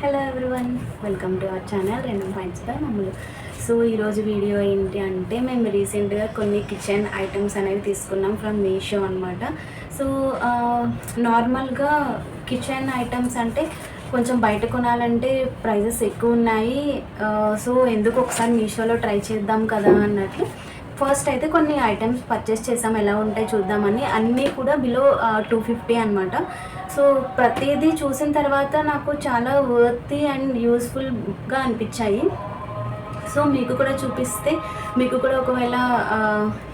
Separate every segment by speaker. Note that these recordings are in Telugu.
Speaker 1: Hello everyone, welcome to our channel రెండు పాయింట్స్గా మమ్మల్ని. సో ఈరోజు వీడియో ఏంటి అంటే, మేము రీసెంట్గా కొన్ని కిచెన్ ఐటమ్స్ అనేవి తీసుకున్నాం ఫ్రమ్ మీషో అనమాట. సో నార్మల్గా కిచెన్ ఐటమ్స్ అంటే కొంచెం బయట కొనాలంటే ప్రైజెస్ ఎక్కువ ఉన్నాయి. సో ఎందుకు ఒకసారి మీషోలో ట్రై చేద్దాం కదా అన్నట్లు ఫస్ట్ అయితే కొన్ని ఐటమ్స్ పర్చేస్ చేసాం, ఎలా ఉంటాయి చూద్దామని. అన్నీ కూడా బిలో 250 అనమాట. సో ప్రతిదీ చూసిన తర్వాత నాకు చాలా వర్తీ అండ్ యూస్ఫుల్గా అనిపించాయి. సో మీకు కూడా చూపిస్తే, మీకు కూడా ఒకవేళ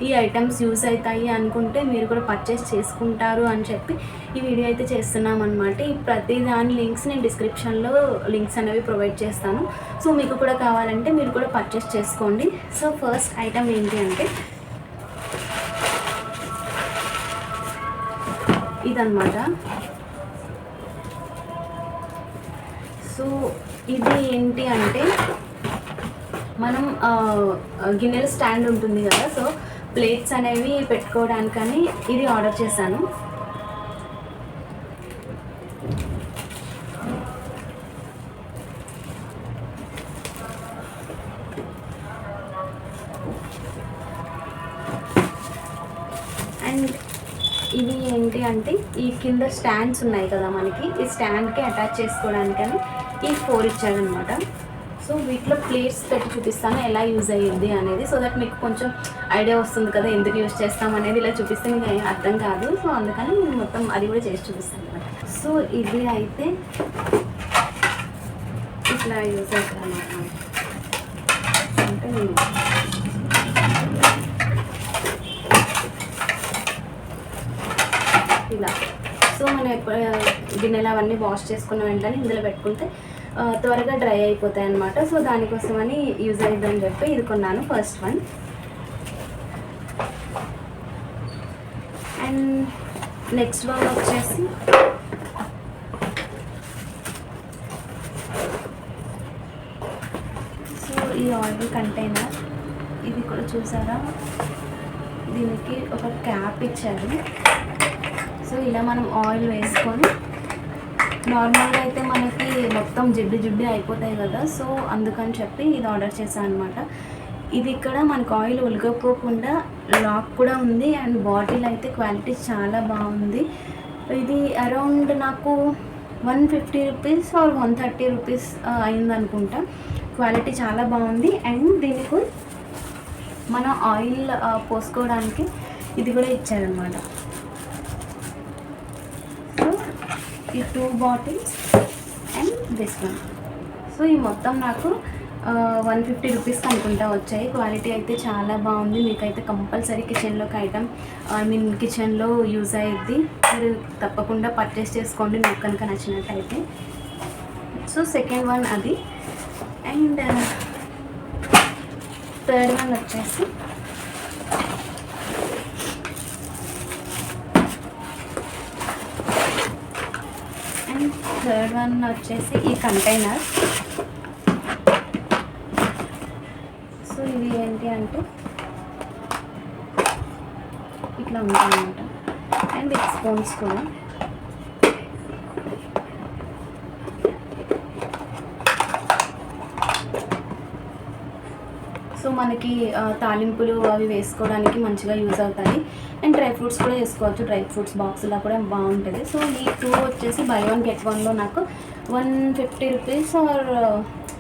Speaker 1: ఈ ఐటమ్స్ యూస్ అవుతాయి అనుకుంటే మీరు కూడా పర్చేస్ చేసుకుంటారు అని చెప్పి ఈ వీడియో అయితే చేస్తున్నాం అనమాట. ఈ ప్రతి దాని లింక్స్ నేను డిస్క్రిప్షన్లో లింక్స్ అనేవి ప్రొవైడ్ చేస్తాను. సో మీకు కూడా కావాలంటే మీరు కూడా పర్చేస్ చేసుకోండి. సో ఫస్ట్ ఐటమ్ ఏంటి అంటే ఇదన్నమాట. సో ఇది ఏంటి అంటే, మనం గిన్నెల స్టాండ్ ఉంటుంది కదా, సో ప్లేట్స్ అనేవి పెట్టుకోవడానికని ఇది ఆర్డర్ చేశాను. అండ్ ఇవి ఏంటి అంటే, ఈ కింద స్టాండ్స్ ఉన్నాయి కదా మనకి, ఈ స్టాండ్కి అటాచ్ చేసుకోవడానికని ఈ 4 ఇచ్చారనమాట. సో వీటిలో ప్లేట్స్ పెట్టి చూపిస్తాను ఎలా యూజ్ అయ్యింది అనేది, సో దట్ మీకు కొంచెం ఐడియా వస్తుంది కదా ఎందుకు యూజ్ చేస్తాం అనేది. ఇలా చూపిస్తే మీకు ఏం అర్థం కాదు. సో అందుకని నేను మొత్తం అది కూడా చేసి చూపిస్తాను అనమాట. సో ఇది అయితే ఇట్లా యూజ్ అవుతుంది అన్నమాట. అంటే ఇలా, సో మనం గిన్నెలు అవన్నీ వాష్ చేసుకున్న వెంటనే ఇందులో పెట్టుకుంటే త్వరగా డ్రై అయిపోతాయి అన్నమాట. సో దానికోసమని యూజ్ అయ్యిద్దని చెప్పి ఇది కొన్నాను, first one. And next one వచ్చేసి సో ఈ ఆయిల్ కంటైనర్, ఇది కూడా చూసారా, దీనికి ఒక క్యాప్ ఇచ్చారు. సో ఇలా మనం ఆయిల్ వేసుకొని, నార్మల్గా అయితే మనకి మొత్తం జిడ్డు అయిపోతాయి కదా, సో అందుకని చెప్పి ఇది ఆర్డర్ చేశాను అనమాట. ఇది ఇక్కడ మనకు ఆయిల్ ఒలగపోకుండా లాక్ కూడా ఉంది. అండ్ బాటిల్ అయితే క్వాలిటీ చాలా బాగుంది. ఇది అరౌండ్ నాకు 150 రూపీస్ ఆర్ 130 రూపీస్ అయిందనుకుంటా. క్వాలిటీ చాలా బాగుంది. అండ్ దీనికి మన ఆయిల్ పోసుకోవడానికి ఇది కూడా ఇచ్చారనమాట. ఈ 2 bottles and this one. So ఈ మొత్తం నాకు 150 రూపీస్కి అనుకుంటా వచ్చాయి. క్వాలిటీ అయితే చాలా బాగుంది. మీకైతే కంపల్సరీ కిచెన్లోకి ఐటమ్, కిచెన్లో యూజ్ అయ్యిద్ది. మీరు తప్పకుండా పర్చేస్ చేసుకోండి మీకు కనుక నచ్చినట్టయితే. సో సెకండ్ వన్ అది. అండ్ థర్డ్ వన్ వచ్చేసి ఈ కంటైనర్. సో ఇది ఏంటి అంటే ఇట్లా ఉంటాయన్నమాట. అండ్ ఇది స్పూన్స్ కూడా. సో మనకి తాలింపులు అవి వేసుకోవడానికి మంచిగా యూజ్ అవుతాయి. అండ్ డ్రై ఫ్రూట్స్ కూడా వేసుకోవచ్చు, డ్రై ఫ్రూట్స్ బాక్స్లో కూడా బాగుంటుంది. సో ఈ 2 వచ్చేసి బై 1 get 1లో నాకు 150 రూపీస్ ఆర్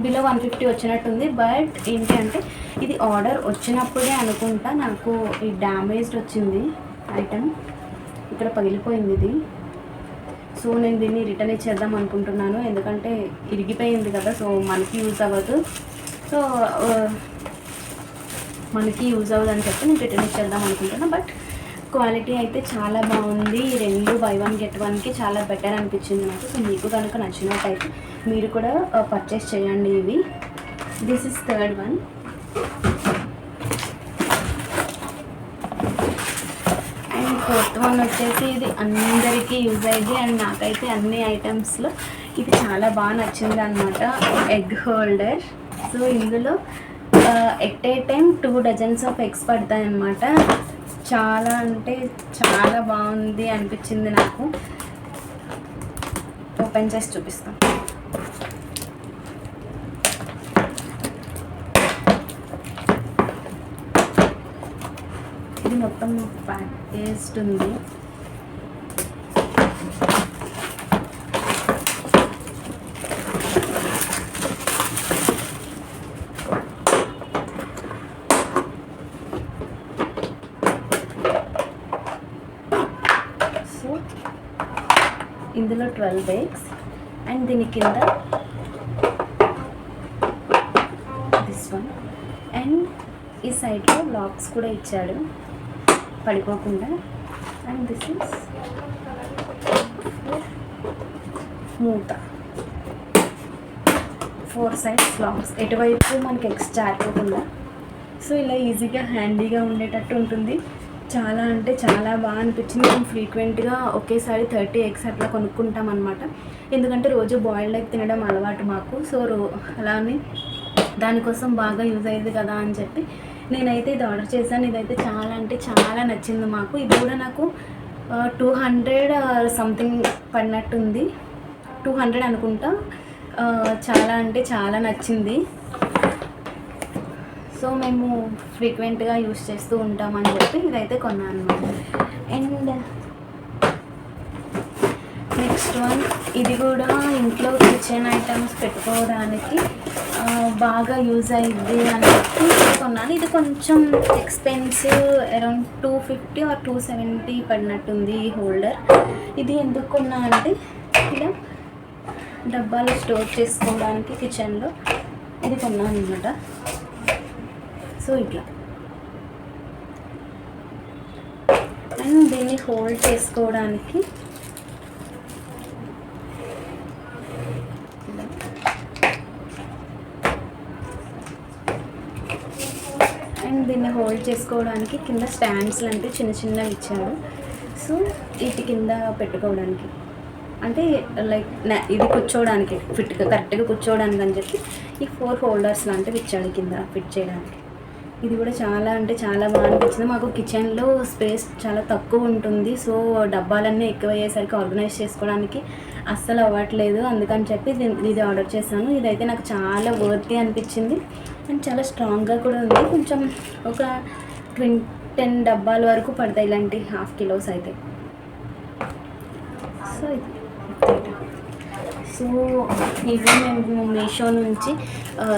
Speaker 1: బిలో 150 వచ్చినట్టుంది. బట్ ఏంటి అంటే, ఇది ఆర్డర్ వచ్చినప్పుడే అనుకుంటా నాకు ఈ డ్యామేజ్డ్ వచ్చింది ఐటమ్, ఇక్కడ పగిలిపోయింది ఇది. సో నేను దీన్ని రిటర్న్ ఇచ్చేద్దాం అనుకుంటున్నాను, ఎందుకంటే ఇరిగిపోయింది కదా, సో మనకి యూజ్ అవ్వదు. సో మనకి యూజ్ అవ్వదని చెప్పి నేను రిటర్న్ ఇచ్చేద్దాం అనుకుంటున్నాను. బట్ క్వాలిటీ అయితే చాలా బాగుంది. 2 బై 1 get 1కి చాలా బెటర్ అనిపించింది నాకు. సో మీకు కనుక నచ్చినట్టయితే మీరు కూడా పర్చేస్ చేయండి ఇవి. This is third one. And fourth one వచ్చేసి ఇది అందరికీ యూజ్ అయ్యింది. అండ్ నాకైతే అన్ని ఐటమ్స్లో ఇది చాలా బాగా నచ్చింది అనమాట. Egg holder. సో ఇందులో at a time 2 dozens of eggs పడతాయి అన్నమాట. చాలా అంటే చాలా బాగుంది అనిపించింది నాకు. ఓపెన్ చేసి చూపిస్తాను. మొత్తం ప్యాకేజ్డ్ ఉంది. సో ఇందులో 12 bags అండ్ దీని కింద దిస్ వన్ అండ్ ఈ సైడ్లో లాక్స్ కూడా ఇచ్చాడు పడిపోకుండా. అండ్ దిస్ ఇస్ మూత, 4 sides లాక్స్, ఎటువైపు మనకి ఎక్స్ట్రా ఆరిపోకుండా. సో ఇలా ఈజీగా హ్యాండీగా ఉండేటట్టు ఉంటుంది. చాలా అంటే చాలా బాగా అనిపించింది. మేము ఫ్రీక్వెంట్గా ఒకేసారి 30 eggs అట్లా కొనుక్కుంటాం అనమాట. ఎందుకంటే రోజు బాయిల్డ్ ఎగ్ తినడం అలవాటు మాకు. సో అలానే దానికోసం బాగా యూజ్ అయ్యేది కదా అని చెప్పి నేనైతే ఇది ఆర్డర్ చేశాను. ఇదైతే చాలా అంటే చాలా నచ్చింది మాకు. ఇది కూడా నాకు 200 సంథింగ్ పడినట్టుంది, 200 అనుకుంటా. చాలా అంటే చాలా నచ్చింది. సో మేము ఫ్రీక్వెంట్గా యూస్ చేస్తూ ఉంటామని చెప్పి ఇదైతే కొన్నాను అనమాట. అండ్ నెక్స్ట్ వన్, ఇది కూడా ఇంట్లో కిచెన్ ఐటమ్స్ పెట్టుకోవడానికి బాగా యూజ్ అయ్యిద్ది అని చెప్పి కొన్నాను. ఇది కొంచెం ఎక్స్పెన్సివ్, అరౌండ్ 250 or 270 పడినట్టుంది ఈ హోల్డర్. ఇది ఎందుకు కొన్నా అంటే ఇలా డబ్బాలు స్టోర్ చేసుకోవడానికి కిచెన్లో ఇది కొన్నాను అనమాట. సో ఇట్లా అండ్ దీన్ని హోల్డ్ చేసుకోవడానికి కింద స్టాండ్స్ లాంటివి చిన్న చిన్నవి ఇచ్చాడు. సో వీటి కింద పెట్టుకోవడానికి, అంటే లైక్ ఇది కూర్చోవడానికి కరెక్ట్గా కూర్చోవడానికి అని చెప్పి ఈ 4 holders లాంటివి ఇచ్చాడు కింద ఫిట్ చేయడానికి. ఇది కూడా చాలా అంటే చాలా బాగా అనిపించింది. మాకు కిచెన్లో స్పేస్ చాలా తక్కువ ఉంటుంది. సో డబ్బాలన్నీ ఎక్కువ అయ్యేసరికి ఆర్గనైజ్ చేసుకోవడానికి అస్సలు అవ్వట్లేదు. అందుకని చెప్పి ఇది ఆర్డర్ చేశాను. ఇదైతే నాకు చాలా వర్తీ అనిపించింది అండ్ చాలా స్ట్రాంగ్గా కూడా ఉంది. కొంచెం ఒక 10 డబ్బాల వరకు పడతాయి ఇలాంటి 1/2 kilos అయితే. సో ఇవి మేము మీషో నుంచి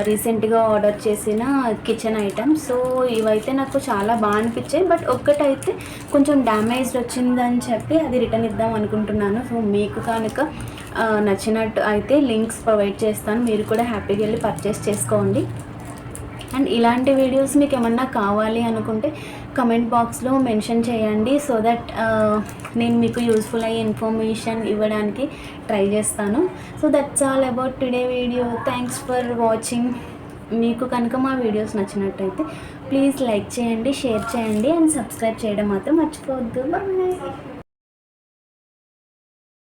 Speaker 1: రీసెంట్గా ఆర్డర్ చేసిన కిచెన్ ఐటమ్స్. సో ఇవైతే నాకు చాలా బాగా అనిపించాయి. బట్ ఒక్కటైతే కొంచెం డ్యామేజ్డ్ వచ్చిందని చెప్పి అది రిటర్న్ ఇద్దాం అనుకుంటున్నాను. సో మీకు కనుక నచ్చినట్టు అయితే లింక్స్ ప్రొవైడ్ చేస్తాను, మీరు కూడా హ్యాపీగా వెళ్ళి పర్చేస్ చేసుకోండి. అండ్ ఇలాంటి వీడియోస్ మీకు ఏమన్నా కావాలి అనుకుంటే కమెంట్ బాక్స్లో మెన్షన్ చేయండి. సో దట్ నేను మీకు యూస్ఫుల్ అయ్యే ఇన్ఫర్మేషన్ ఇవ్వడానికి ట్రై చేస్తాను. So that's all about today video. Thanks for watching. మీకు కనుక మా వీడియోస్ నచ్చినట్టయితే ప్లీజ్ లైక్ చేయండి, షేర్ చేయండి అండ్ సబ్స్క్రైబ్ చేయడం మాత్రం మర్చిపోవద్దు. బాయ్.